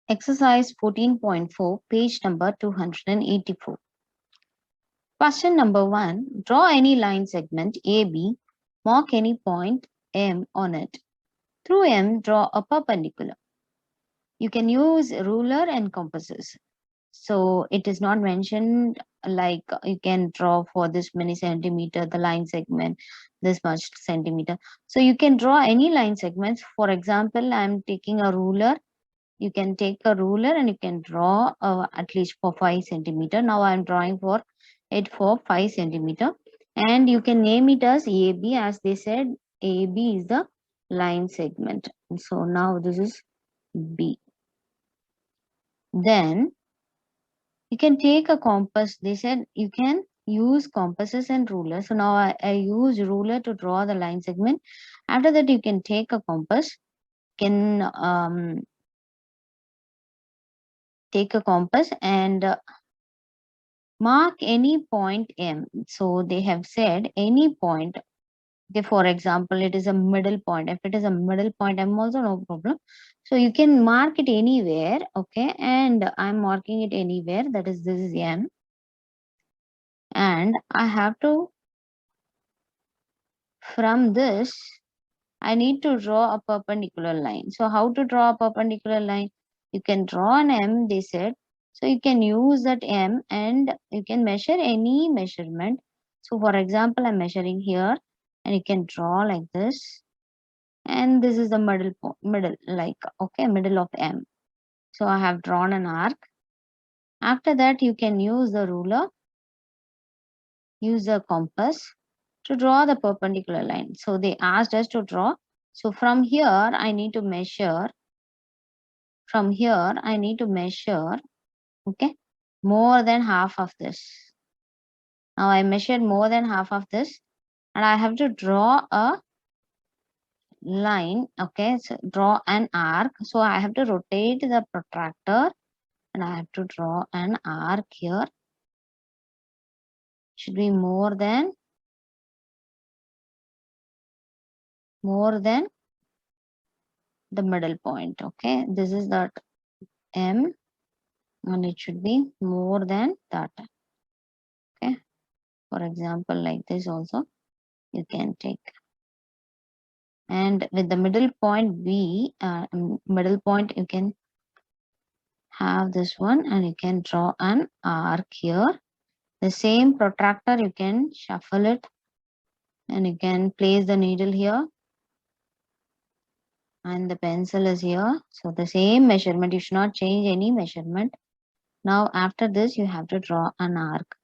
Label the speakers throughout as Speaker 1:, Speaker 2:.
Speaker 1: Exercise 14.4, page number 284. Question number 1. Draw any line segment AB, mark any point M on it. Through M, draw a perpendicular. You can use ruler and compasses. So it is not mentioned like you can draw for this many centimeter, the line segment, this much centimeter. So you can draw any line segments. For example, I'm taking a ruler. You can take a ruler and you can draw at least for 5 centimeter. Now I'm drawing for it for 5 centimeter, and you can name it as AB. As they said, AB is the line segment. So now this is B. Then you can take a compass. They said you can use compasses and rulers. So now I use ruler to draw the line segment. After that, you can take a compass. Can take a compass and mark any point M. So they have said any point. Okay, for example, it is a middle point. If it is a middle point, M also no problem. So you can mark it anywhere. Okay, and I'm marking it anywhere. That is, this is M. And I have to, from this, I need to draw a perpendicular line. So how to draw a perpendicular line? You can draw an M, they said. So you can use that M and you can measure any measurement. So for example, I'm measuring here and you can draw like this. And this is the middle, middle of M. So I have drawn an arc. After that, you can use the ruler, use the compass to draw the perpendicular line. So they asked us to draw. So from here, I need to measure. From here, I need to measure, okay, more than half of this. Now I measured more than half of this and I have to draw a line, okay, so draw an arc. So I have to rotate the protractor and I have to draw an arc here. Should be more than the middle point, okay. This is that M and it should be more than that, okay. For example, like this also you can take. And with the middle point B, middle point, you can have this one and you can draw an arc here. The same protractor, you can shuffle it and you can place the needle here and the pencil is here. So the same measurement, you should not change any measurement. Now after this, you have to draw an arc.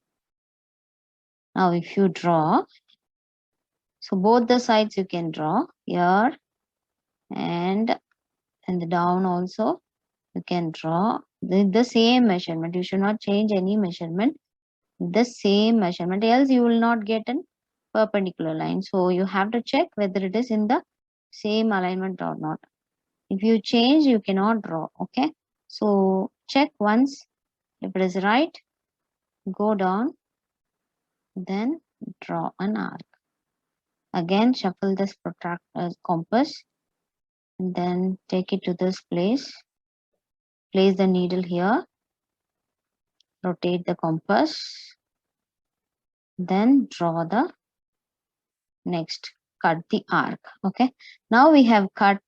Speaker 1: Now if you draw, so both the sides you can draw here and the down also you can draw the same measurement. You should not change any measurement. The same measurement, else you will not get a perpendicular line. So you have to check whether it is in the same alignment or not. If you change, you cannot draw. Okay, so check once. If it is right, go down, then draw an arc. Again, shuffle this protractor compass and then take it to this place. Place the needle here, rotate the compass, then draw the next, cut the arc. Okay, now we have cut,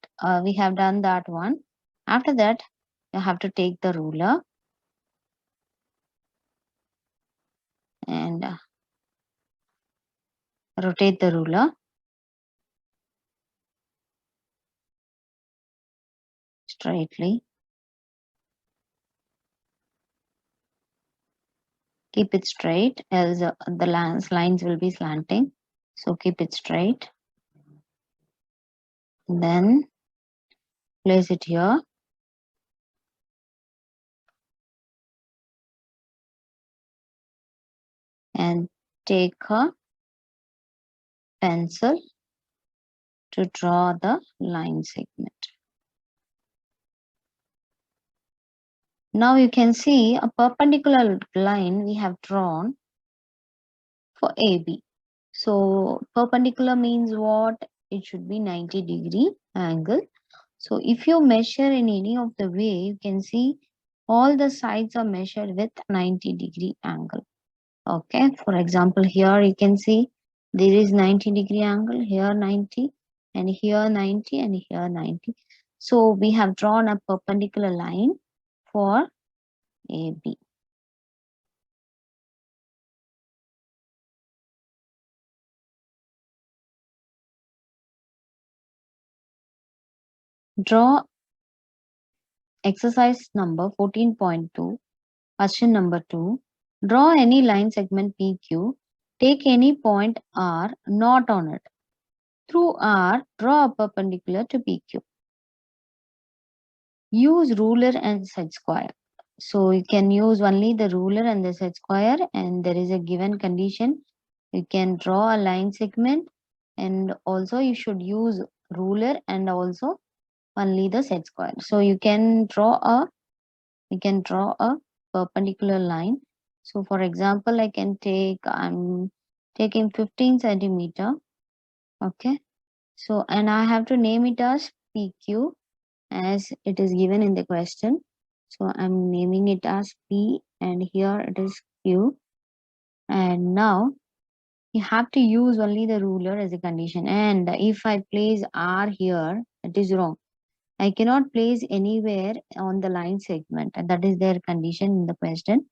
Speaker 1: we have done that one. After that, you have to take the ruler and rotate the ruler straightly. Keep it straight, else the lines will be slanting. So keep it straight. Then place it here. And take a pencil to draw the line segment. Now you can see a perpendicular line we have drawn for AB. So perpendicular means what? It should be 90-degree angle. So if you measure in any of the way, you can see all the sides are measured with 90-degree angle. Okay, for example, here you can see there is 90-degree angle, here 90, and here 90, and here 90. So we have drawn a perpendicular line for AB. Draw exercise number 14.2, question number 2. Draw any line segment PQ. Take any point R not on it. Through R, draw a perpendicular to PQ. Use ruler and set square. So you can use only the ruler and the set square, and there is a given condition. You can draw a line segment, and also you should use ruler and also only the set square. So you can draw a perpendicular line. So for example, I'm taking 15 centimeter. Okay. So, and I have to name it as PQ as it is given in the question. So I'm naming it as P and here it is Q. And now you have to use only the ruler as a condition. And if I place R here, it is wrong. I cannot place anywhere on the line segment, and that is their condition in the question.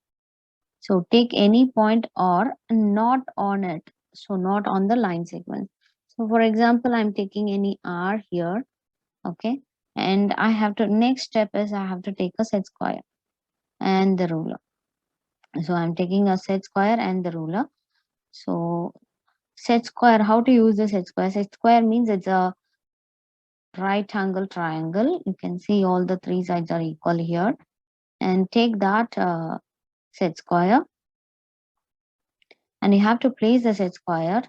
Speaker 1: So take any point or not on it. So not on the line segment. So for example, I'm taking any R here. Okay. And I have to, next step is I have to take a set square and the ruler. So I'm taking a set square and the ruler. So set square, how to use the set square? Set square means it's a right angle triangle. You can see all the three sides are equal here. And take that set square. And you have to place the set square.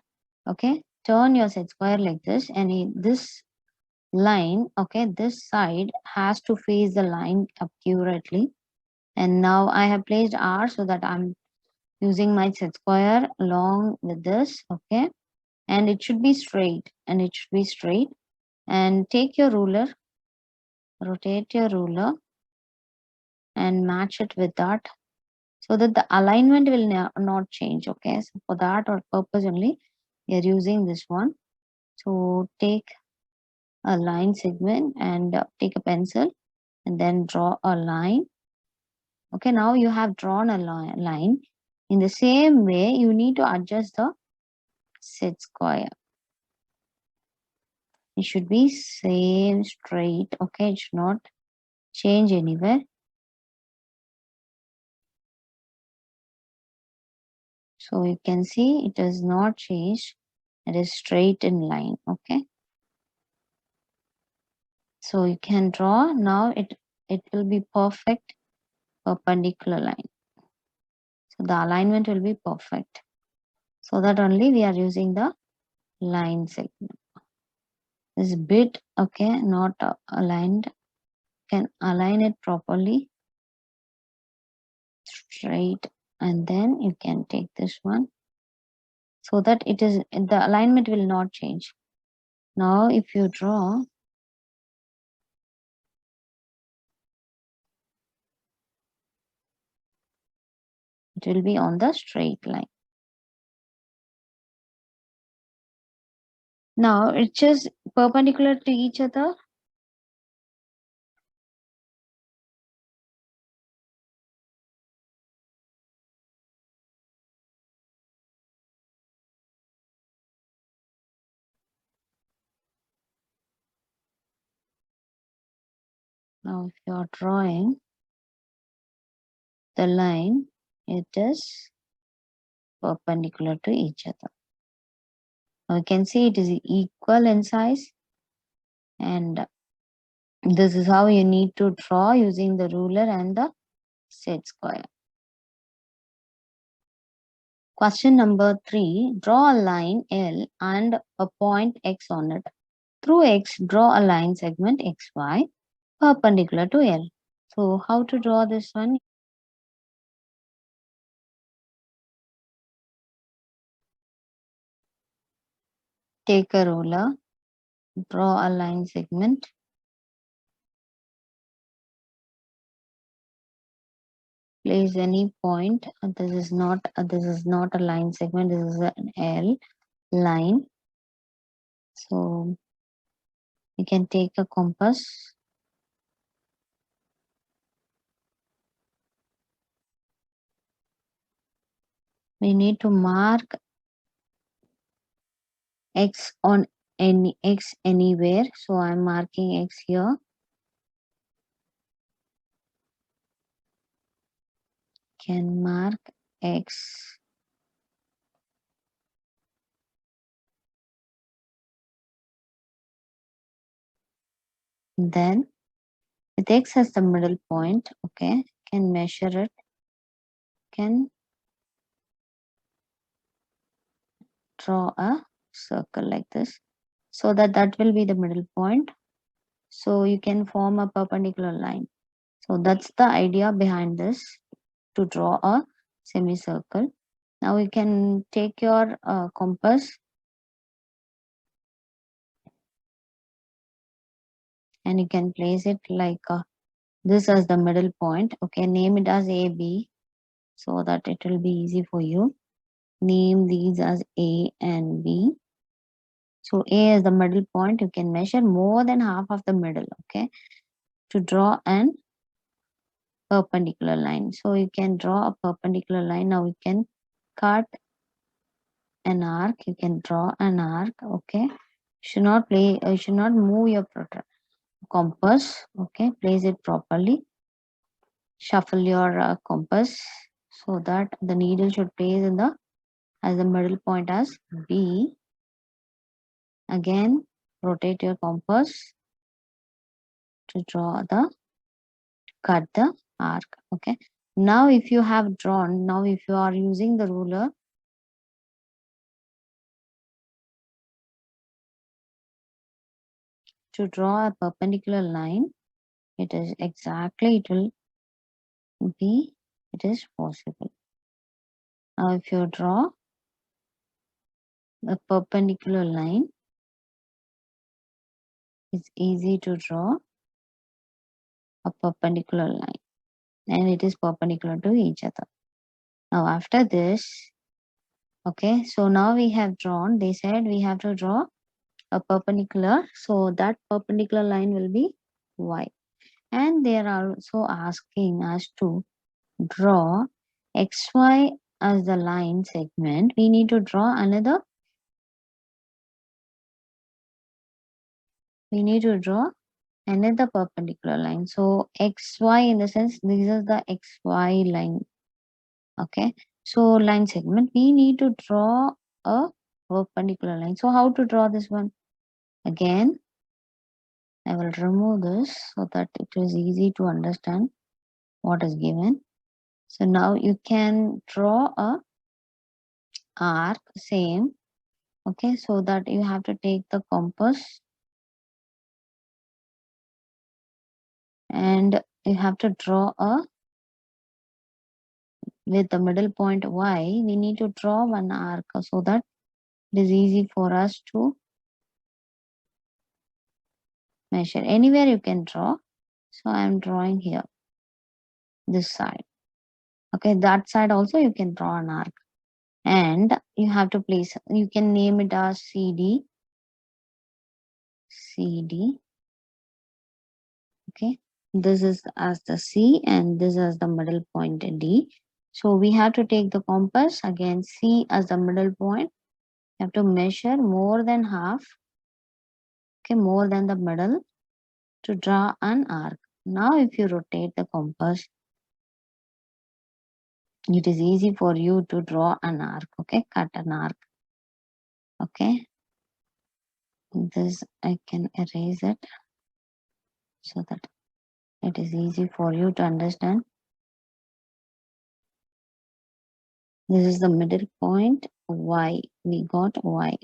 Speaker 1: Okay. Turn your set square like this. And this line, okay, this side has to face the line accurately. And now I have placed R so that I'm using my set square along with this. Okay. And it should be straight, and take your ruler, rotate your ruler and match it with that so that the alignment will not change. Okay, so for that or purpose only we are using this one. So take a line segment and take a pencil and then draw a line. Okay, now you have drawn a line. In the same way, you need to adjust the set square. It should be same straight. Okay, it should not change anywhere. So you can see it does not change. It is straight in line. Okay. So you can draw now. It will be perfect perpendicular line. So the alignment will be perfect. So that only we are using the line segment. This bit, okay, not aligned. Can align it properly, straight, and then you can take this one so that it is the alignment will not change. Now if you draw, it will be on the straight line. Now it's just perpendicular to each other. Now if you are drawing the line, it is perpendicular to each other. Now you can see it is equal in size, and this is how you need to draw using the ruler and the set square. Question number 3. Draw a line L and a point X on it. Through X, draw a line segment XY perpendicular to L. So how to draw this one? Take a ruler, draw a line segment place any point. This is not a line segment, this is an L line. So you can take a compass. We need to mark X on any X anywhere. So I'm marking X here. Can mark X. Then with X as the middle point, okay, can measure it, can draw a circle like this, so that will be the middle point. So you can form a perpendicular line. So that's the idea behind this, to draw a semicircle. Now you can take your compass and you can place it like this as the middle point. Okay, name it as AB so that it will be easy for you. Name these as A and B. So A is the middle point. You can measure more than half of the middle, okay, to draw an perpendicular line. So you can draw a perpendicular line. Now you can cut an arc. You can draw an arc, okay. You should not move your compass, okay. Place it properly. Shuffle your compass so that the needle should place in the as the middle point as B. Again, rotate your compass to cut the arc, okay. Now if you have drawn, now if you are using the ruler, to draw a perpendicular line, it is possible. Now if you draw a perpendicular line, it's easy to draw a perpendicular line and it is perpendicular to each other. Now after this, okay, so now we have drawn, they said we have to draw a perpendicular, so that perpendicular line will be Y. And they are also asking us to draw XY as the line segment. We need to draw another perpendicular line. So XY, in the sense, this is the XY line, okay. So line segment, we need to draw a perpendicular line. So how to draw this one? Again, I will remove this so that it is easy to understand what is given. So now you can draw a arc, same, okay. So that you have to take the compass and you have to draw with the middle point Y, we need to draw one arc so that it is easy for us to measure. Anywhere you can draw. So I am drawing here, this side. Okay, that side also you can draw an arc. And you have to place, you can name it as CD. Okay, this is as the C and this is the middle point D. So we have to take the compass, again C as the middle point. You have to measure more than half, okay, more than the middle, to draw an arc. Now if you rotate the compass, it is easy for you to draw an arc, okay, cut an arc, okay. This I can erase it so that it is easy for you to understand. This is the middle point Y. We got Y.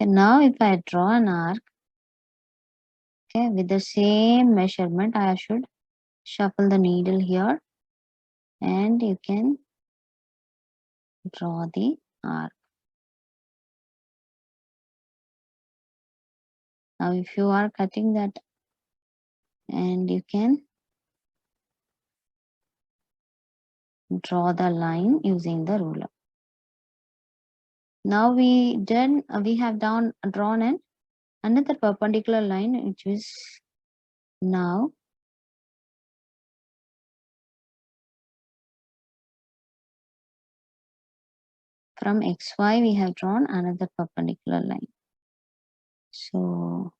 Speaker 1: Okay, now if I draw an arc, okay, with the same measurement, I should shuffle the needle here and you can draw the arc. Now if you are cutting that, and you can draw the line using the ruler. Now we have drawn another perpendicular line, which is now from xy we have drawn another perpendicular line. So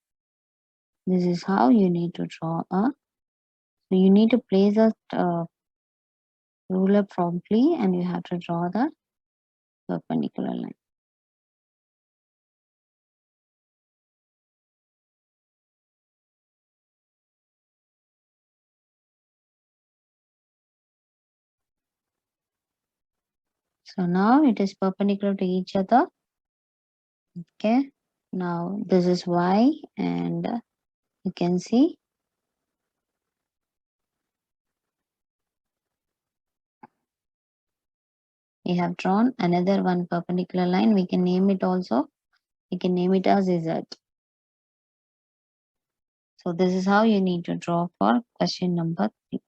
Speaker 1: this is how you need to draw so you need to place a ruler promptly, and you have to draw the perpendicular line. So now it is perpendicular to each other. Okay, now this is y, and you can see we have drawn another one perpendicular line. We can name it also. We can name it as Z. So this is how you need to draw for question number 3.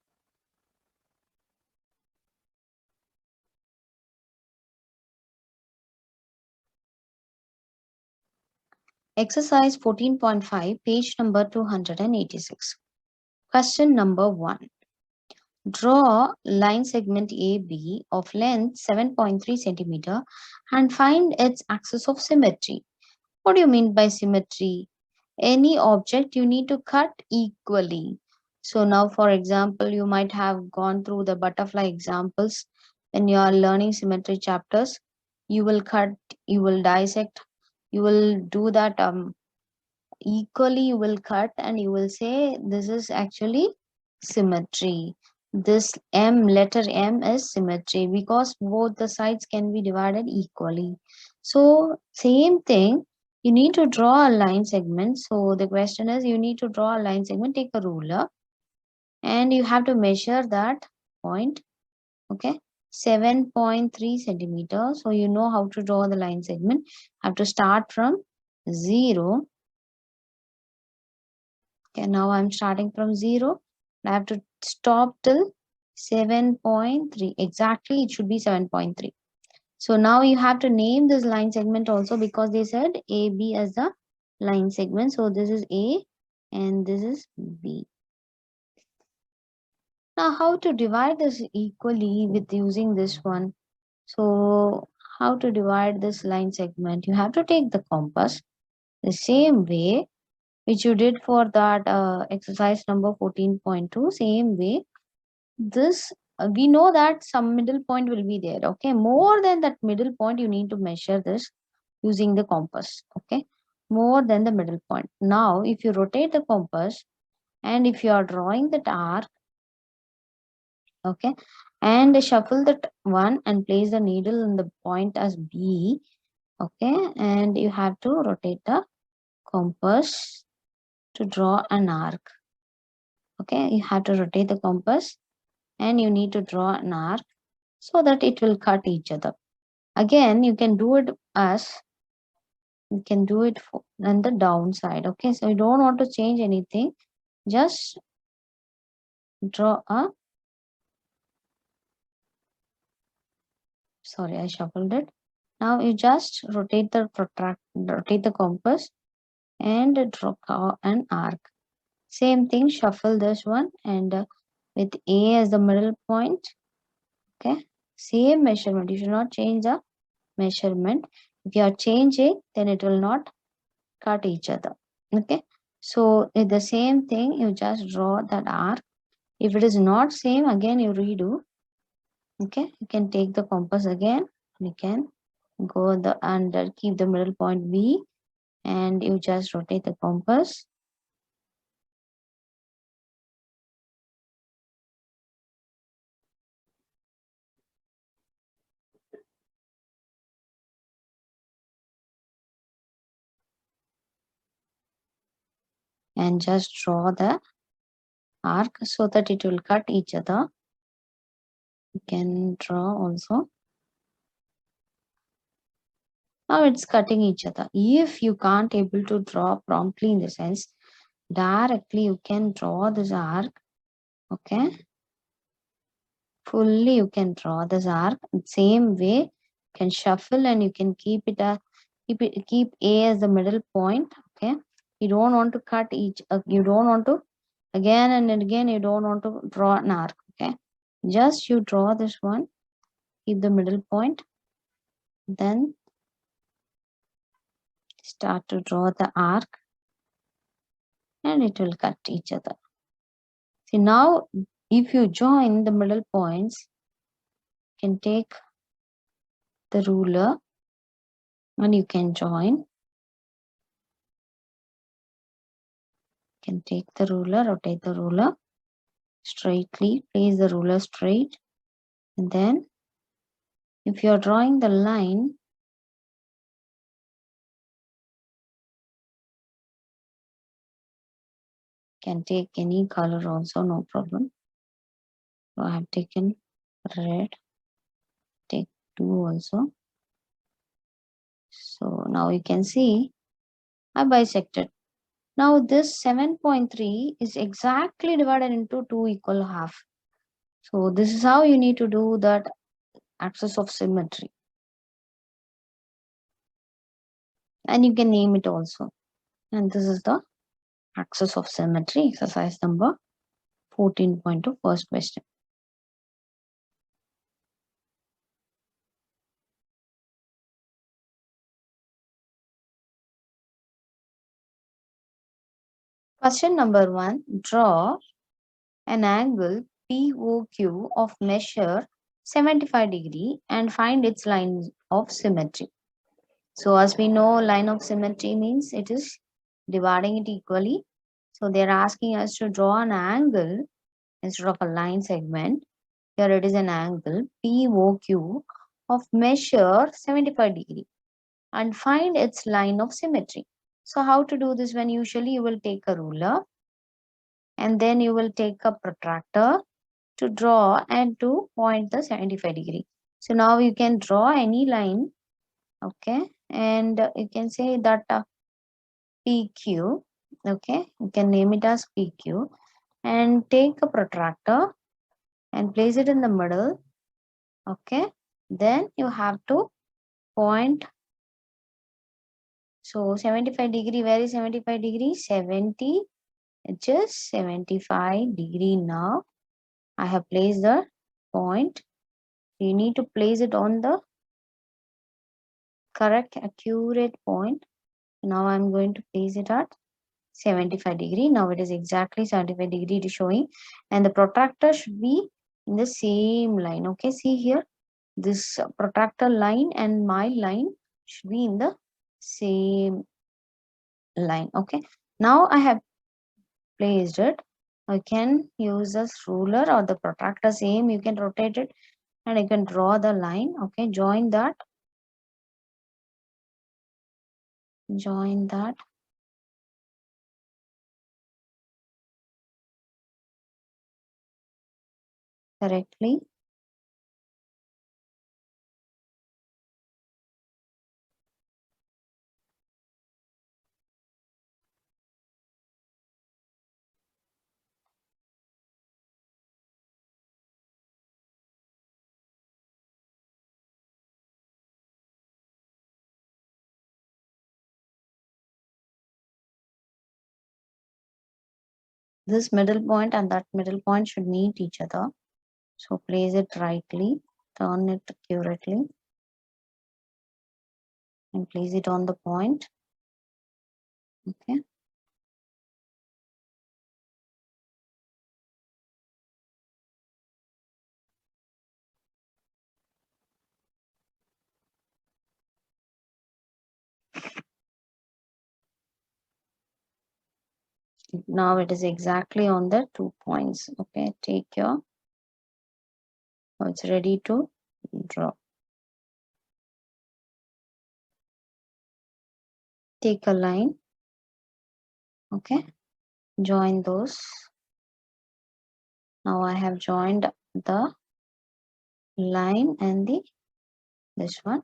Speaker 1: Exercise 14.5, page number 286. Question number 1. Draw line segment AB of length 7.3 centimeter and find its axis of symmetry. What do you mean by symmetry? Any object you need to cut equally. So now, for example, you might have gone through the butterfly examples. When you are learning symmetry chapters, you will cut, you will dissect, you will do that equally, you will cut, and you will say this is actually symmetry. This letter M is symmetry because both the sides can be divided equally. So same thing, you need to draw a line segment. So the question is, you need to draw a line segment, take a ruler, and you have to measure that point. Okay, 7.3 centimeters. So you know how to draw the line segment. Have to start from 0. Okay, now I'm starting from 0. I have to stop till 7.3. Exactly, it should be 7.3. So now you have to name this line segment also, because they said AB as the line segment. So this is A and this is B. Now how to divide this equally with using this one? So how to divide this line segment? You have to take the compass the same way which you did for that exercise number 14.2. Same way, this we know that some middle point will be there. Okay, more than that middle point you need to measure this using the compass. Okay, more than the middle point. Now if you rotate the compass and if you are drawing that arc, okay, and shuffle that one and place the needle in the point as B, okay, and you have to rotate the compass to draw an arc. Okay, you have to rotate the compass and you need to draw an arc so that it will cut each other. Again, you can do it on the downside. Okay, so you don't want to change anything, just draw a, sorry, I shuffled it. Now you just rotate the compass and draw an arc. Same thing, shuffle this one, and with A as the middle point. Okay, same measurement. You should not change the measurement. If you are changing, then it will not cut each other. Okay, so it's the same thing, you just draw that arc. If it is not same, again you redo. Okay, you can take the compass again, you can go and keep the middle point B, and you just rotate the compass. And just draw the arc so that it will cut each other. You can draw also. Now it's cutting each other. If you can't able to draw promptly, in the sense directly, you can draw this arc. Okay, fully you can draw this arc. Same way, you can shuffle and you can keep A as the middle point. Okay, you don't want to cut each. You don't want to again and again. You don't want to draw an arc. Okay, just you draw this one. Keep the middle point. Then start to draw the arc, and it will cut each other. See, now if you join the middle points, you can take the ruler and you can join. You can take the ruler, rotate the ruler straightly, place the ruler straight, and then if you are drawing the line, can take any color also, no problem. So I have taken red, take 2 also. So now you can see I bisected. Now this 7.3 is exactly divided into 2 equal half. So this is how you need to do that axis of symmetry. And you can name it also. And this is the axis of symmetry, exercise number 14.2, first question. Question number 1, draw an angle POQ of measure 75 degree and find its line of symmetry. So as we know, line of symmetry means it is dividing it equally. So they're asking us to draw an angle instead of a line segment. Here it is an angle POQ of measure 75 degree and find its line of symmetry. So how to do this? When usually you will take a ruler and then you will take a protractor to draw and to point the 75 degree. So now you can draw any line, okay, and you can say that PQ, okay, you can name it as PQ, and take a protractor and place it in the middle, okay. Then you have to point. So 75 degree, where is 75 degree? 70, just 75 degree. Now I have placed the point. You need to place it on the correct, accurate point. Now I'm going to place it at 75 degree. Now it is exactly 75 degree it is showing, and the protractor should be in the same line. Okay, see here, this protractor line and my line should be in the same line. Okay, now I have placed it. I can use this ruler or the protractor, same, you can rotate it and you can draw the line. Okay, join that correctly. This middle point and that middle point should meet each other. So place it rightly, turn it accurately, and place it on the point. Okay. Now it is exactly on the 2 points. Okay, take your, oh, it's ready to draw. Take a line. Okay, join those. Now I have joined the line and this one.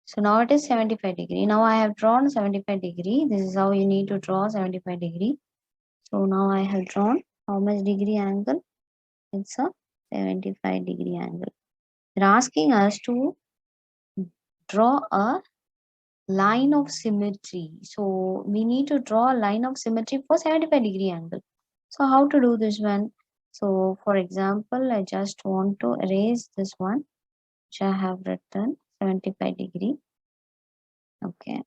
Speaker 1: So now it is 75 degree. Now I have drawn 75 degree. This is how you need to draw 75 degree. So now I have drawn how much degree angle? It's a 75-degree angle. They're asking us to draw a line of symmetry. So we need to draw a line of symmetry for 75-degree angle. So how to do this one? So for example, I just want to erase this one, which I have written 75-degree. Okay.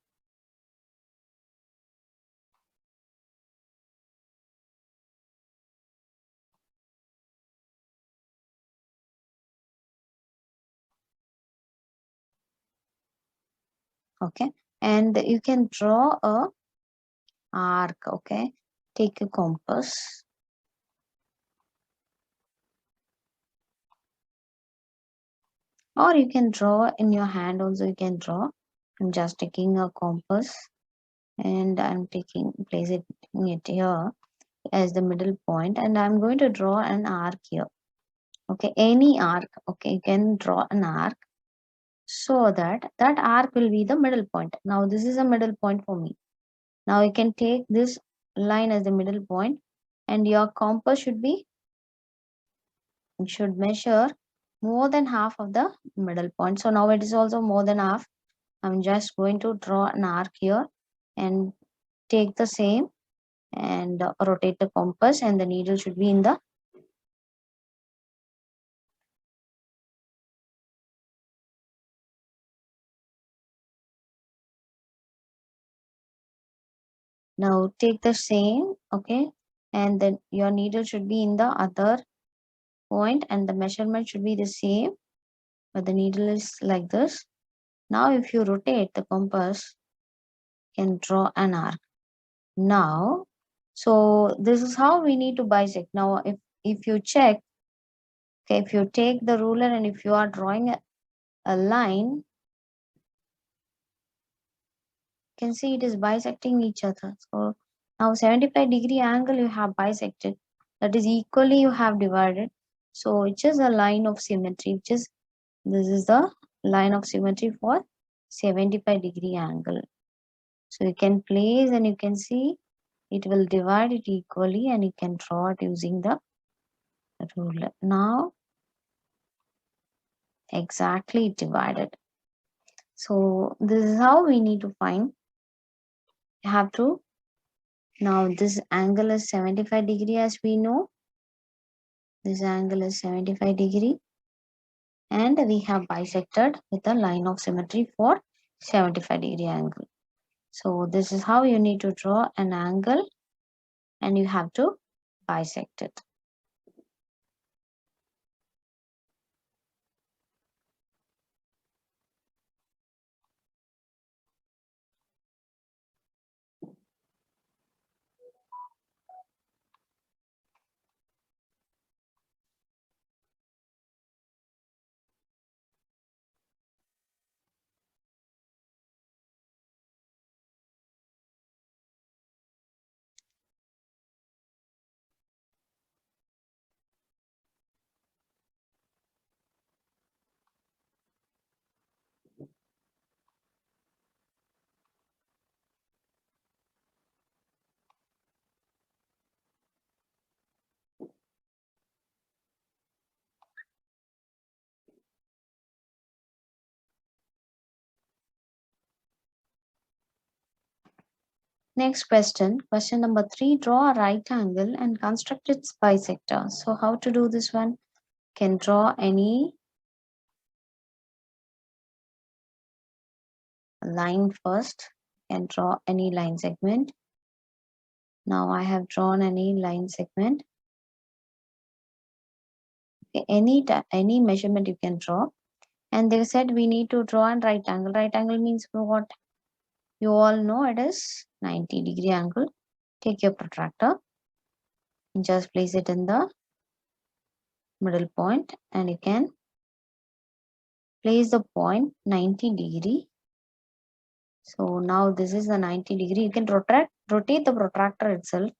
Speaker 1: Okay. And you can draw a arc. Okay. Take a compass. Or you can draw in your hand also, you can draw. I'm just taking a compass and I'm placing it here as the middle point, and I'm going to draw an arc here. Okay, any arc. Okay, you can draw an arc so that that arc will be the middle point. Now this is a middle point for me. Now you can take this line as the middle point, and your compass should measure more than half of the middle point. So now it is also more than half. I'm just going to draw an arc here and take the same and rotate the compass, and the needle should be in the now take the same. Okay, and then your needle should be in the other point and the measurement should be the same, but the needle is like this. Now if you rotate the compass, you can draw an arc. Now, so this is how we need to bisect. Now if you check, okay, if you take the ruler and if you are drawing a line, you can see it is bisecting each other. So now 75-degree angle you have bisected, that is equally you have divided. So it's just a line of symmetry, which is this is the line of symmetry for 75-degree angle. So you can place and you can see it will divide it equally, and you can draw it using the ruler. Now exactly divided. So this is how we need to find. You have to, now this angle is 75-degree as we know. This angle is 75-degree, and we have bisected with a line of symmetry for 75-degree angle. So this is how you need to draw an angle, and you have to bisect it. Next question, question number 3, draw a right angle and construct its bisector. So how to do this one? Can draw any line first, can draw any line segment. Now I have drawn any line segment. Okay, any measurement you can draw. And they said we need to draw a right angle. Right angle means what? You all know it is 90-degree angle. Take your protractor and just place it in the middle point, and you can place the point 90-degree. So now this is the 90-degree. You can rotate the protractor itself.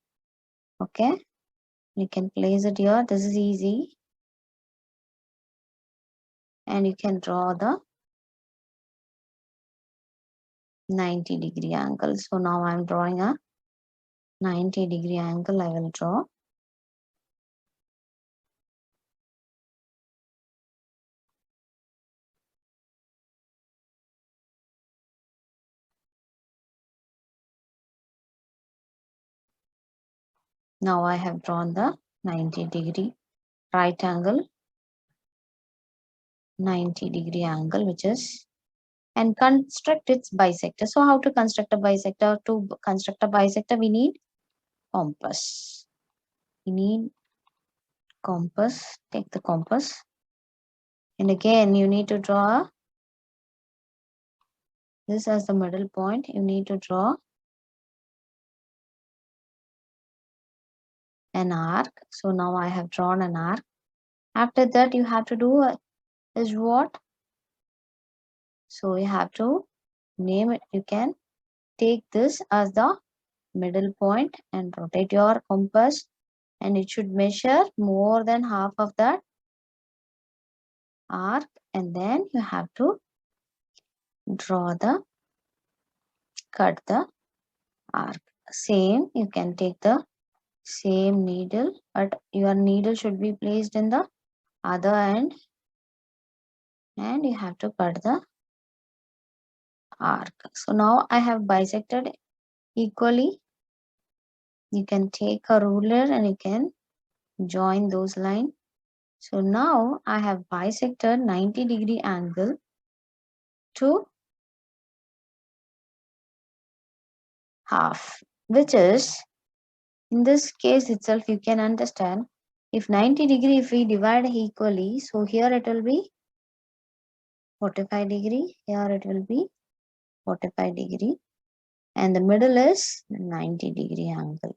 Speaker 1: Okay, you can place it here. This is easy, and you can draw the 90-degree angle. So now I'm drawing a 90-degree angle. I will draw. Now I have drawn the 90-degree right angle, 90-degree angle, which is, and construct its bisector. So how to construct a bisector? To construct a bisector, we need compass. We need compass. Take the compass. And again, you need to draw this as the middle point. You need to draw an arc. So now I have drawn an arc. After that, you have to do is what? So you have to name it. You can take this as the middle point and rotate your compass, and it should measure more than half of that arc, and then you have to cut the arc. Same, you can take the same needle, but your needle should be placed in the other end, and you have to cut the arc. So now I have bisected equally. You can take a ruler and you can join those lines. So now I have bisected 90-degree angle to half, which is, in this case itself, you can understand, if 90-degree, if we divide equally, so here it will be 45-degree, here it will be 45-degree, and the middle is 90-degree angle.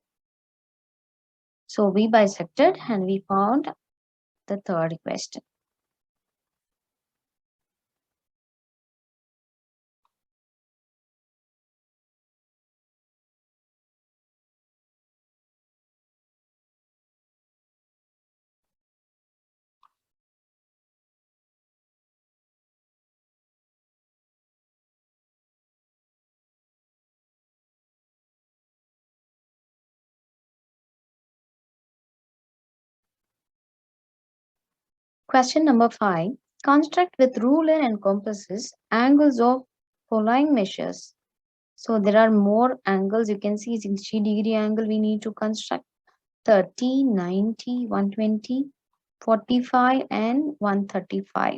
Speaker 1: So we bisected and we found the third question. Question number 5. Construct with ruler and compasses angles of following measures. So there are more angles. You can see 60-degree angle we need to construct, 30, 90, 120, 45 and 135.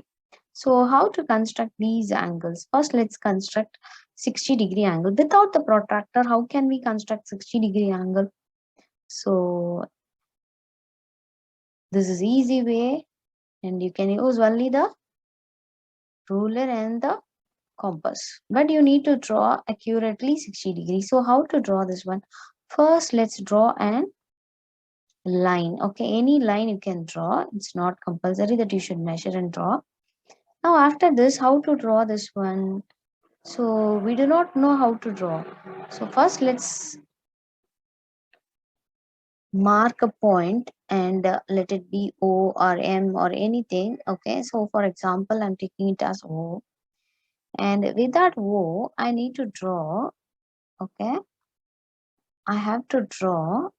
Speaker 1: So how to construct these angles? First, let's construct 60-degree angle. Without the protractor, how can we construct 60-degree angle? So this is easy way, and you can use only the ruler and the compass, but you need to draw accurately 60 degrees. So how to draw this one? First, let's draw an line. Okay, any line you can draw. It's not compulsory that you should measure and draw. Now after this, how to draw this one? So we do not know how to draw. So first let's mark a point and let it be O or M or anything. Okay, so for example, I'm taking it as O, and with that O, I need to draw. Okay, I have to draw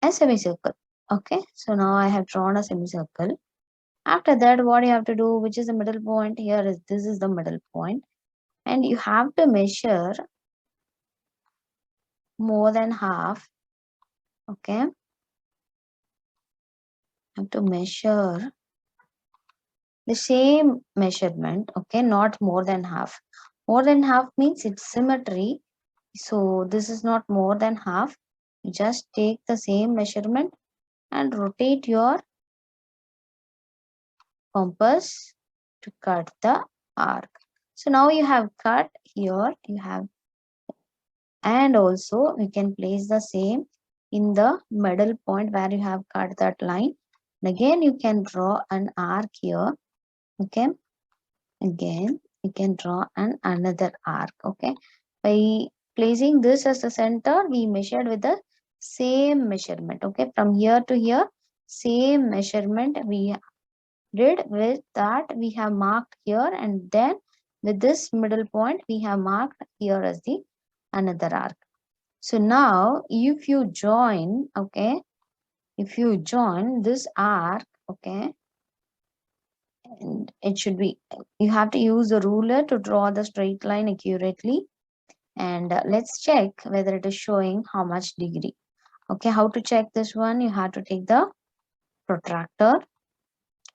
Speaker 1: a semicircle. Okay, so now I have drawn a semicircle. After that, what you have to do, which is the middle point here, is this is the middle point, and you have to measure more than half. Okay, have to measure the same measurement. Okay, not more than half. More than half means it's symmetry, so this is not more than half. You just take the same measurement and rotate your compass to cut the arc. So now you have cut here, you have, and also we can place the same in the middle point where you have cut that line. And again you can draw an arc here. Okay, again you can draw another arc. Okay, by placing this as the center, we measured with the same measurement. Okay, from here to here, same measurement we did. With that we have marked here, and then with this middle point we have marked here as the another arc. So now if you join, okay, if you join this arc, okay, and it should be, you have to use the ruler to draw the straight line accurately, And let's check whether it is showing how much degree. Okay, how to check this one? You have to take the protractor.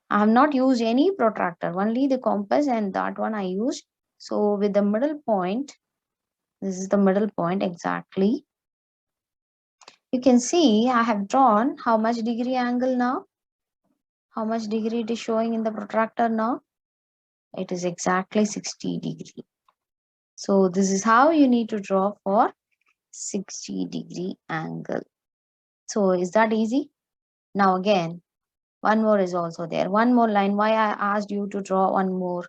Speaker 1: I have not used any protractor, only the compass, and that one I used. So with the middle point, this is the middle point exactly. You can see I have drawn how much degree angle now. How much degree it is showing in the protractor now? It is exactly 60 degree. So this is how you need to draw for 60-degree angle. So is that easy? Now again, one more is also there. One more line. Why I asked you to draw one more?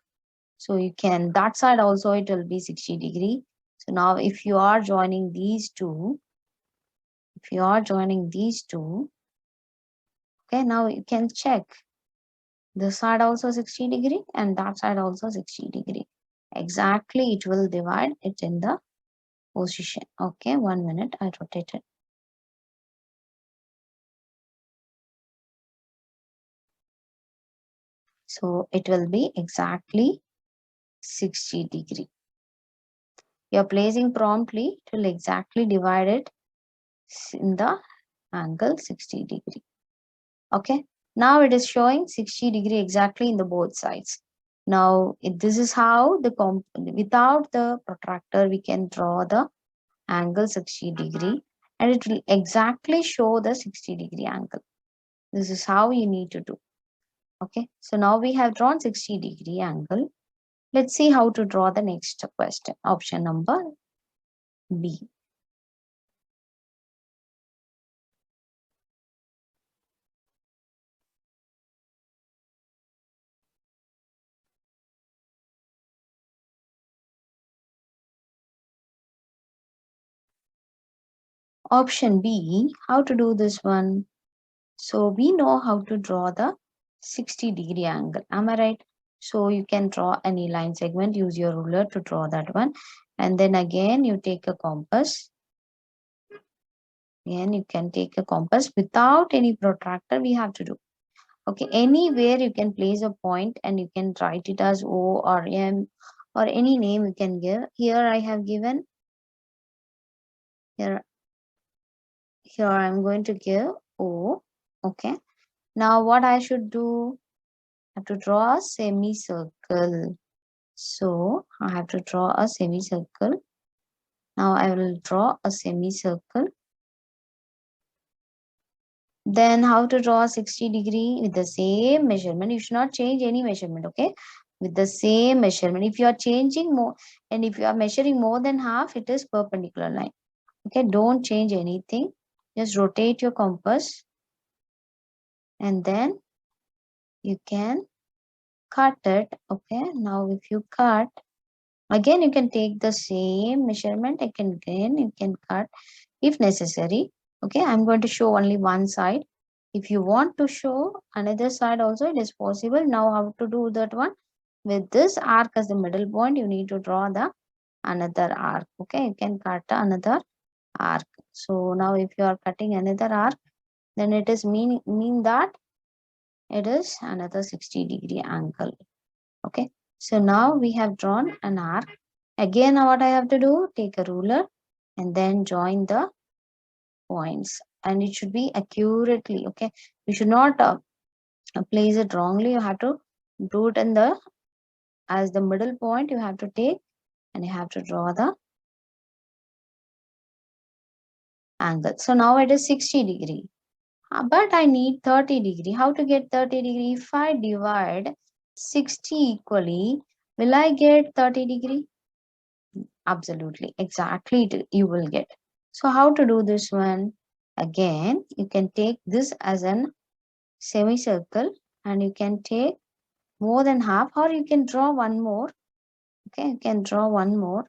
Speaker 1: So you can, that side also it will be 60 degree. So now if you are joining these two, okay, now you can check this side also 60 degree and that side also 60 degree. Exactly, it will divide it in the position. Okay, 1 minute, I rotate it. So it will be exactly 60 degree. You're placing promptly, it will exactly divide it in the angle 60 degree. Okay, now it is showing 60 degree exactly in the both sides. Now this is how without the protractor we can draw the angle 60 degree and it will exactly show the 60 degree angle. This is how you need to do. Okay, so now we have drawn 60 degree angle. Let's see how to draw the next question. Option number B. Option B, how to do this one? So we know how to draw the 60-degree angle. Am I right? So you can draw any line segment, use your ruler to draw that one. And then again, you take a compass. Again, you can take a compass without any protractor we have to do. Okay, anywhere you can place a point and you can write it as O or M or any name you can give. Here I have given, here I'm going to give O. Okay, now what I should do? I have to draw a semicircle. So I have to draw a semicircle. Now I will draw a semicircle. Then how to draw 60 degree with the same measurement. You should not change any measurement, okay? With the same measurement. If you are changing more and if you are measuring more than half, it is perpendicular line. Okay, don't change anything. Just rotate your compass and then you can cut it. Okay, now if you cut, again you can take the same measurement. Again you can cut if necessary. Okay, I'm going to show only one side. If you want to show another side also, it is possible. Now how to do that one? With this arc as the middle point, you need to draw the another arc. Okay, you can cut another arc. So now if you are cutting another arc, then it is mean that it is another 60-degree angle. Okay, so now we have drawn an arc. Again, what I have to do? Take a ruler and then join the points, and it should be accurately. Okay, you should not place it wrongly. You have to do it in the as the middle point. You have to take and you have to draw the angle. So now it is 60 degree. But I need 30 degree. How to get 30 degree? If I divide 60 equally, will I get 30 degree? Absolutely, exactly you will get. So how to do this one? Again, you can take this as an semicircle and you can take more than half, or you can draw one more. Okay, you can draw one more,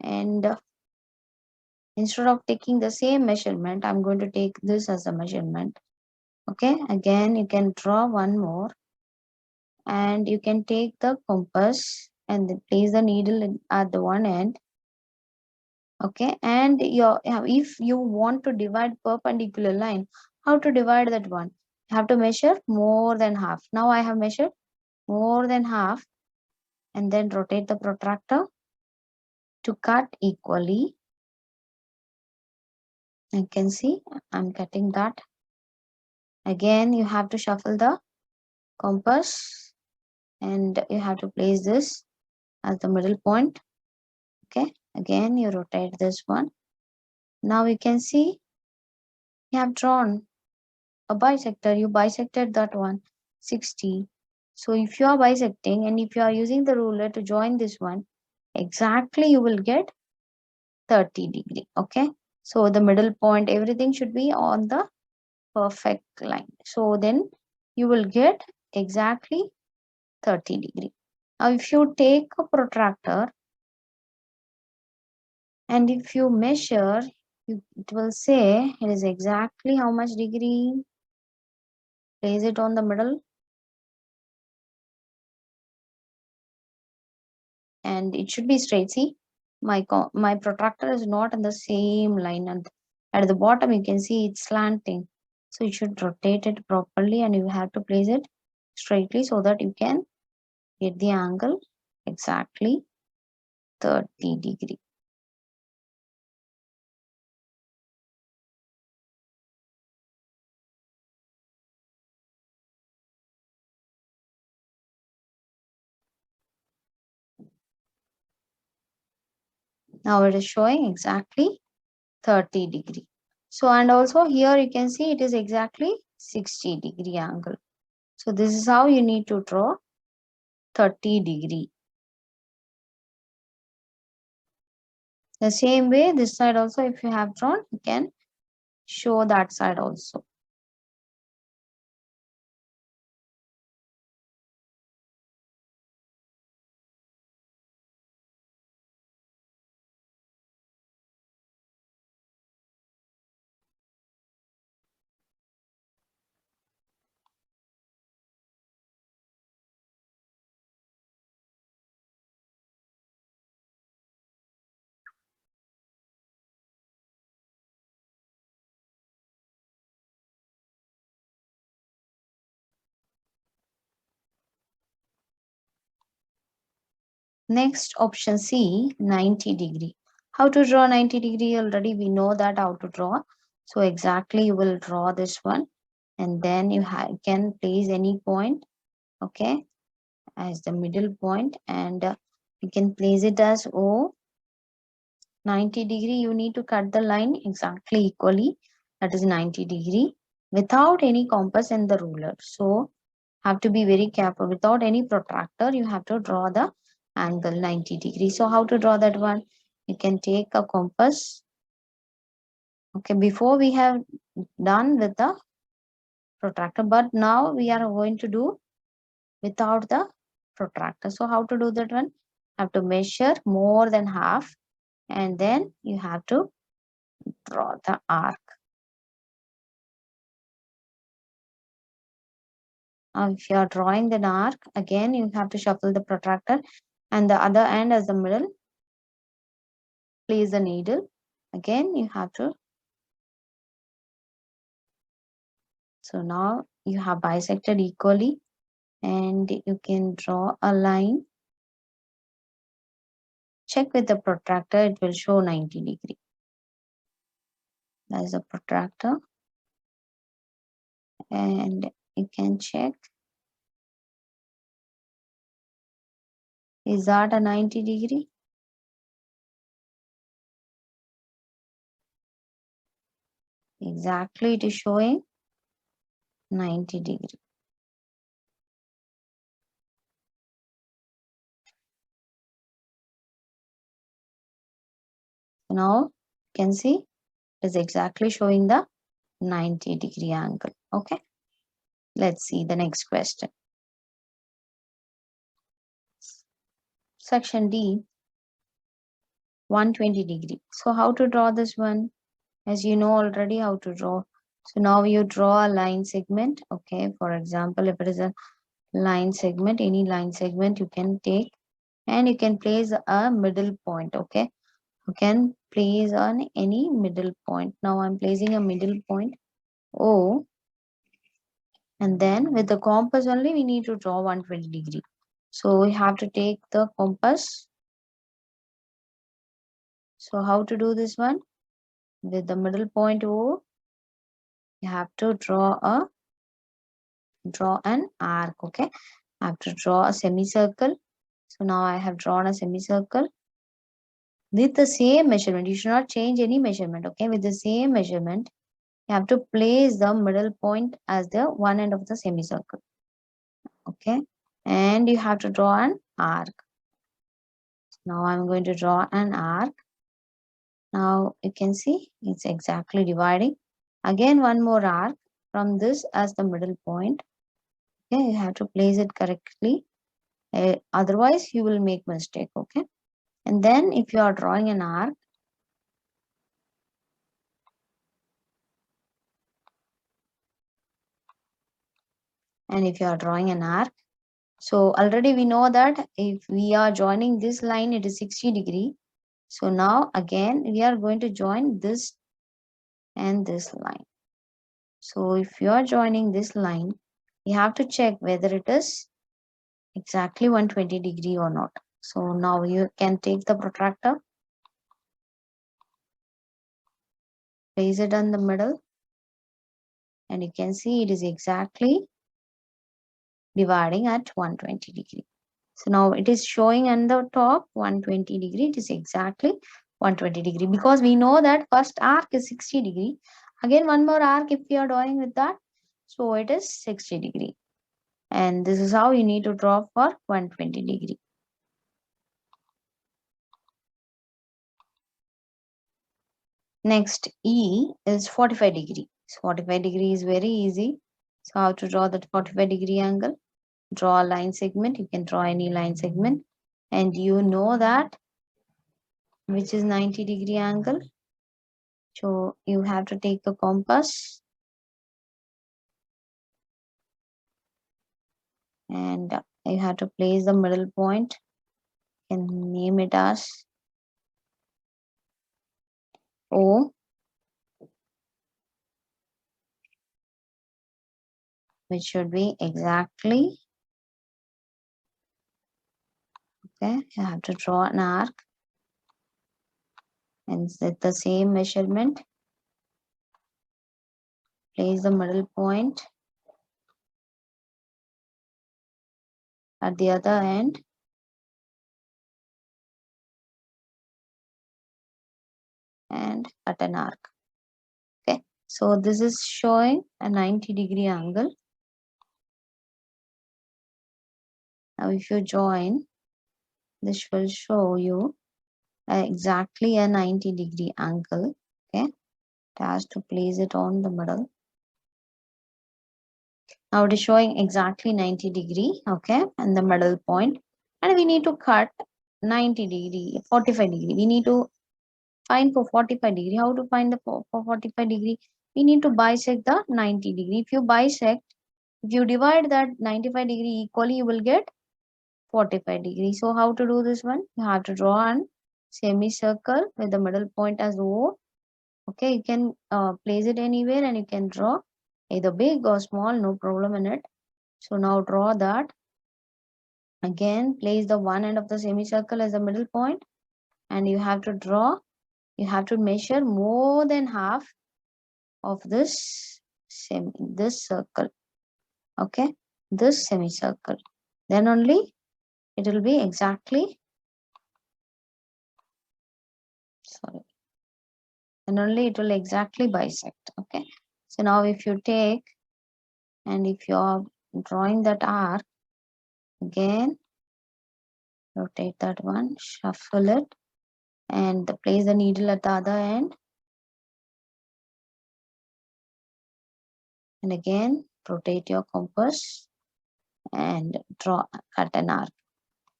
Speaker 1: and instead of taking the same measurement, I'm going to take this as a measurement. Okay, again you can draw one more and you can take the compass and then place the needle at the one end. Okay, and if you want to divide perpendicular line, how to divide that one? You have to measure more than half. Now I have measured more than half and then rotate the protractor to cut equally. You can see I'm cutting that. Again, you have to shuffle the compass and you have to place this as the middle point. Okay, again you rotate this one. Now you can see you have drawn a bisector. You bisected that one 60. So if you are bisecting and if you are using the ruler to join this one, exactly you will get 30 degree. Okay, so the middle point, everything should be on the perfect line. So then you will get exactly 30 degree. Now if you take a protractor and if you measure, it will say it is exactly how much degree. Place it on the middle and it should be straight. See, my protractor is not in the same line, and at the bottom you can see it's slanting, so you should rotate it properly and you have to place it straightly so that you can get the angle exactly 30 degree. Now it is showing exactly 30 degree. So, and also here you can see it is exactly 60 degree angle. So this is how you need to draw 30 degree. The same way this side also, if you have drawn, you can show that side also. Next option C, 90 degree. How to draw 90 degree? Already we know that how to draw. So exactly you will draw this one and then you can place any point, okay, as the middle point, and you can place it as O. 90 degree, you need to cut the line exactly equally, that is 90 degree, without any compass and the ruler. So have to be very careful. Without any protractor, you have to draw the angle 90 degree. So how to draw that one? You can take a compass. Okay, before we have done with the protractor, but now we are going to do without the protractor. So how to do that one? Have to measure more than half and then you have to draw the arc. If you are drawing the arc, again you have to shuffle the protractor and the other end as the middle. Place the needle. Again you have to. So now you have bisected equally and you can draw a line. Check with the protractor, it will show 90 degree. That is a protractor. And you can check. Is that a 90 degree? Exactly, it is showing 90 degree. Now you can see it is exactly showing the 90 degree angle. Okay, let's see the next question. Section D, 120 degree. So how to draw this one? As you know already how to draw. So now you draw a line segment. Okay, for example, if it is a line segment, any line segment you can take and you can place a middle point. Okay, you can place on any middle point. Now I'm placing a middle point O, and then with the compass only we need to draw 120 degree. So we have to take the compass So how to do this one? With the middle point O, you have to draw an arc. Okay, I have to draw a semicircle. So now I have drawn a semicircle with the same measurement. You should not change any measurement. Okay, with the same measurement, you have to place the middle point as the one end of the semicircle. Okay, and you have to draw an arc. Now I'm going to draw an arc. Now you can see it's exactly dividing. Again, one more arc from this as the middle point. Okay, you have to place it correctly. Otherwise, you will make mistake. Okay, and then if you are drawing an arc, so already we know that if we are joining this line, it is 60 degree. So now again, we are going to join this and this line. So if you are joining this line, you have to check whether it is exactly 120 degree or not. So now you can take the protractor, place it on the middle, and you can see it is exactly dividing at 120 degree. So now it is showing on the top 120 degree. It is exactly 120 degree because we know that first arc is 60 degree. Again, one more arc if we are drawing with that. So it is 60 degree. And this is how you need to draw for 120 degree. Next, E is 45 degree. So 45 degree is very easy. So how to draw that 45 degree angle? Draw a line segment. You can draw any line segment. And you know that which is 90 degree angle. So you have to take a compass and you have to place the middle point. You can name it as O, which should be exactly, okay, you have to draw an arc and set the same measurement, place the middle point at the other end, and cut an arc. Okay, so this is showing a 90 degree angle. Now if you join, this will show you exactly a 90 degree angle. Okay, it has to place it on the middle. Now it is showing exactly 90 degree, okay, and the middle point, and we need to cut 90 degree, 45 degree. We need to find for 45 degree. How to find the for 45 degree? We need to bisect the 90 degree. If you bisect, if you divide that 95 degree equally, you will get 45 degree. So how to do this one? You have to draw an semicircle with the middle point as O. Okay, you can place it anywhere and you can draw either big or small, no problem in it. So now draw that. Again, place the one end of the semicircle as the middle point, and you have to draw, you have to measure more than half of this circle. Okay, this semicircle. Then only it will be exactly, sorry, and only it will exactly bisect. Okay, so now if you take and if you are drawing that arc, again rotate that one, shuffle it, and place the needle at the other end, and again rotate your compass and cut an arc.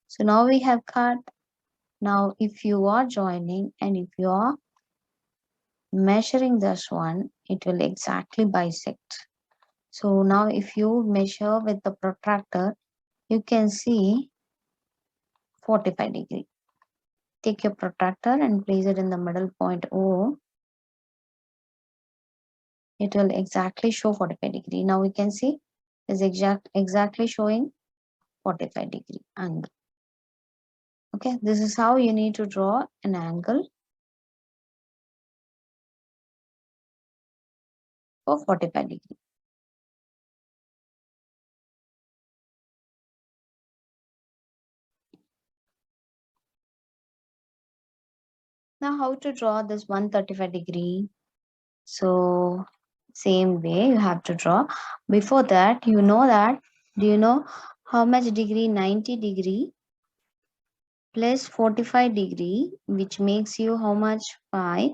Speaker 1: So now we have cut. Now if you are joining and if you are measuring this one, it will exactly bisect. So now if you measure with the protractor, you can see 45 degree. Take your protractor and place it in the middle point O. It will exactly show 45 degree. Now we can see is exactly showing 45 degree angle. Okay, this is how you need to draw an angle for 45 degree. Now how to draw this 135 degree? So same way you have to draw. Before that, do you know how much degree 90 degree plus 45 degree, which makes you how much? 5.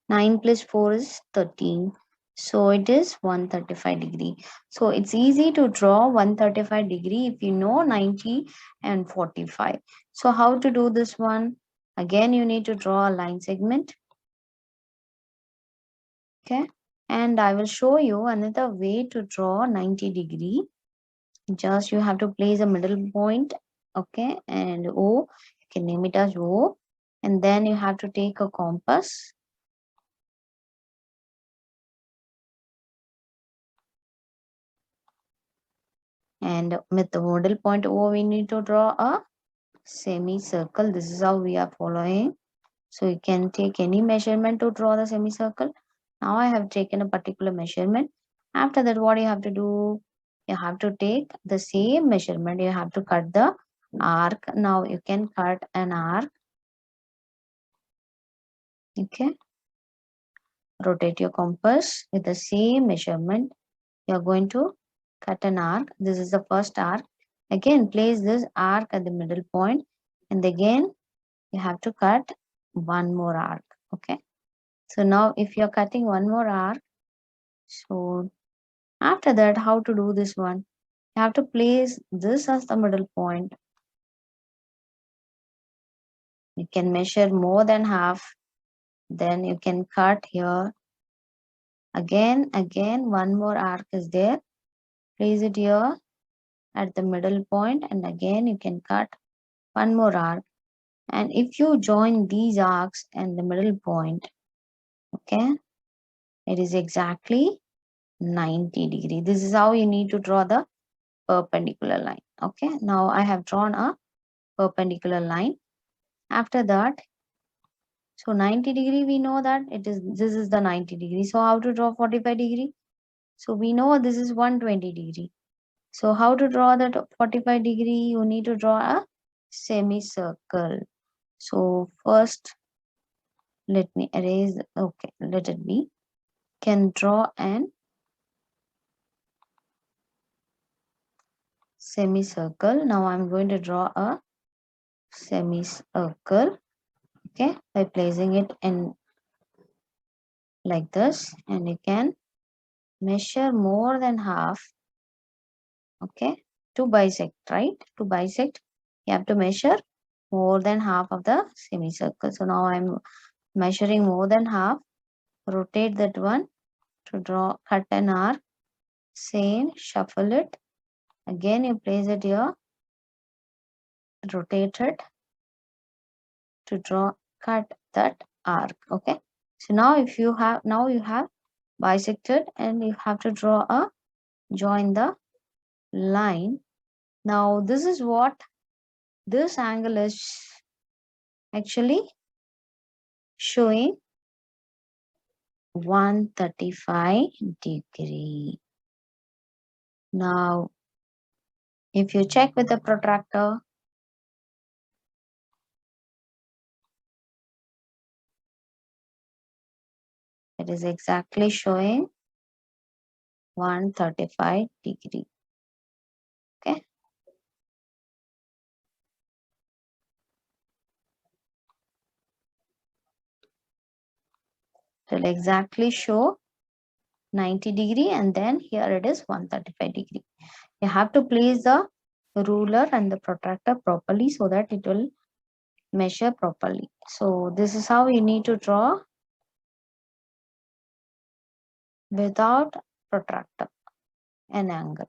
Speaker 1: 9 plus 4 is 13. So it is 135 degree. So it's easy to draw 135 degree if you know 90 and 45. So how to do this one? Again, you need to draw a line segment. Okay. And I will show you another way to draw 90 degree. Just you have to place a middle point. Okay. And O, you can name it as O. And then you have to take a compass. And with the middle point O, we need to draw a semicircle. This is how we are following. So you can take any measurement to draw the semicircle. Now I have taken a particular measurement. After that, what you have to do? You have to take the same measurement. You have to cut the arc. Now you can cut an arc. Okay. Rotate your compass with the same measurement. You are going to cut an arc. This is the first arc. Again, place this arc at the middle point, and again you have to cut one more arc. Okay. So now if you're cutting one more arc, so after that, how to do this one? You have to place this as the middle point. You can measure more than half. Then you can cut here. Again, one more arc is there. Place it here at the middle point, and again you can cut one more arc. And if you join these arcs and the middle point, okay, it is exactly 90 degree. This is how you need to draw the perpendicular line. Okay, now I have drawn a perpendicular line. After that, so 90 degree, we know that this is the 90 degree. So how to draw 45 degree? So we know this is 120 degree. So how to draw that 45 degree? You need to draw a semicircle. So first, let me erase. Okay, let it be. Can draw an semicircle. Now I'm going to draw a semicircle. Okay, by placing it in like this, and you can measure more than half. Okay, to bisect, right? To bisect, you have to measure more than half of the semicircle. So now I'm measuring more than half. Rotate that one to draw, cut an arc. Same, shuffle it. Again, you place it here. Rotate it to draw, cut that arc. Okay. So now if you have, now you have bisected, and you have to draw a, join the line. Now this is what this angle is actually showing 135 degree. Now if you check with the protractor, it is exactly showing 135 degree. Okay. It will exactly show 90 degree, and then here it is 135 degree. You have to place the ruler and the protractor properly so that it will measure properly. So this is how you need to draw without protractor an angle.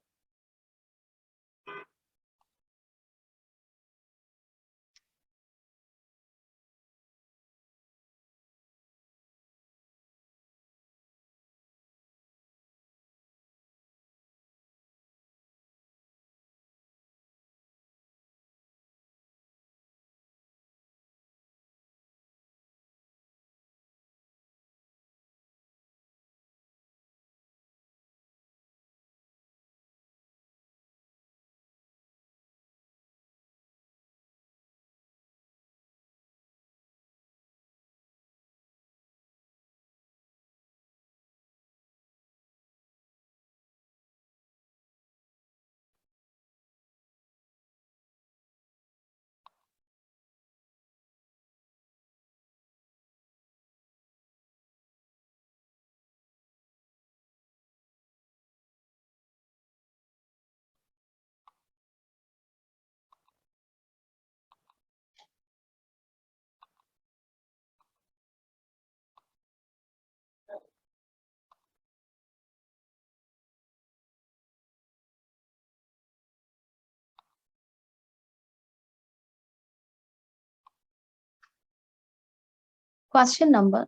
Speaker 1: Question number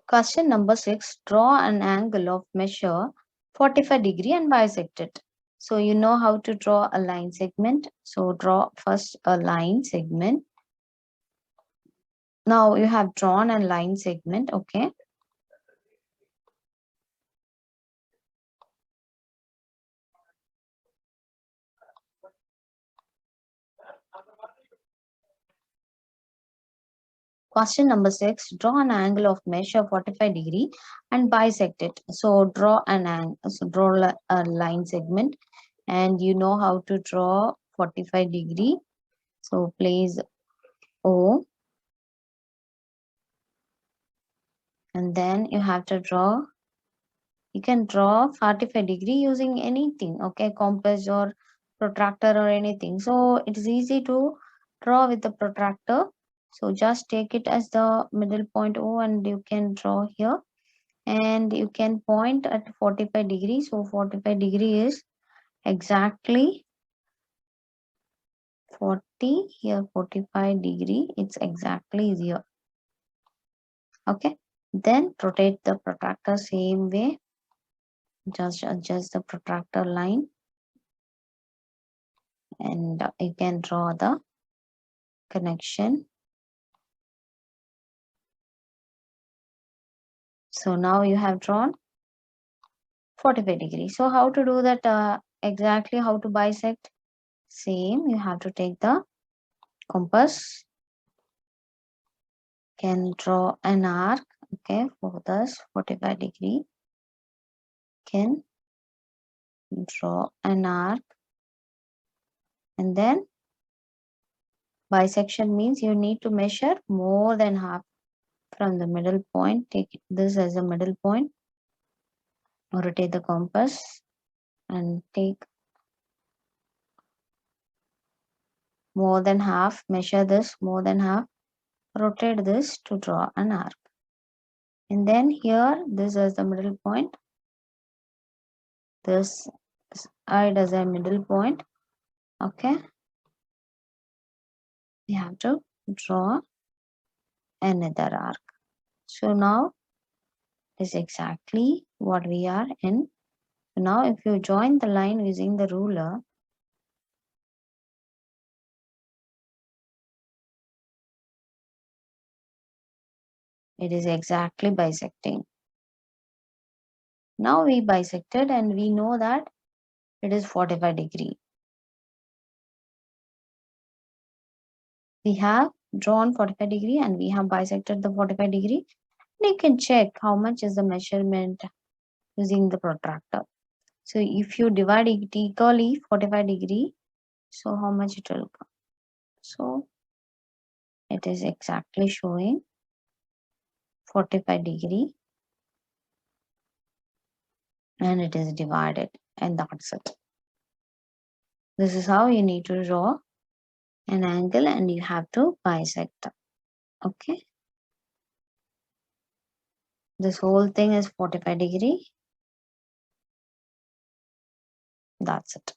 Speaker 1: Question number 6. Draw an angle of measure 45 degree and bisect it. So you know how to draw a line segment. So draw first a line segment. Now you have drawn a line segment, okay? Question number 6. Draw an angle of measure 45 degree and bisect it. So draw an angle, so draw a line segment, and you know how to draw 45 degree. So place O, and then you have to draw, you can draw 45 degree using anything, okay, compass or protractor or anything. So it is easy to draw with the protractor. So just take it as the middle point O and you can draw here, and you can point at 45 degrees. So 45 degree is exactly 40 here, 45 degree, it's exactly here, okay. Then rotate the protractor same way, just adjust the protractor line, and you can draw the connection. So now you have drawn 45 degrees. So how to do that, exactly how to bisect? Same, you have to take the compass, can draw an arc, okay, for this 45 degree, can draw an arc, and then bisection means you need to measure more than half from the middle point. Take this as a middle point, rotate the compass and take more than half, measure this more than half, rotate this to draw an arc. And then here, this is the middle point, this side as a middle point, okay. We have to draw another arc. So now is exactly what we are in. So now if you join the line using the ruler, it is exactly bisecting. Now we bisected and we know that it is 45 degree. We have drawn 45 degree and we have bisected the 45 degree. And you can check how much is the measurement using the protractor. So if you divide it equally 45 degree, so how much it will come? So it is exactly showing 45 degree and it is divided, and that's it. This is how you need to draw an angle and you have to bisect. Okay. This whole thing is 45 degree. That's it.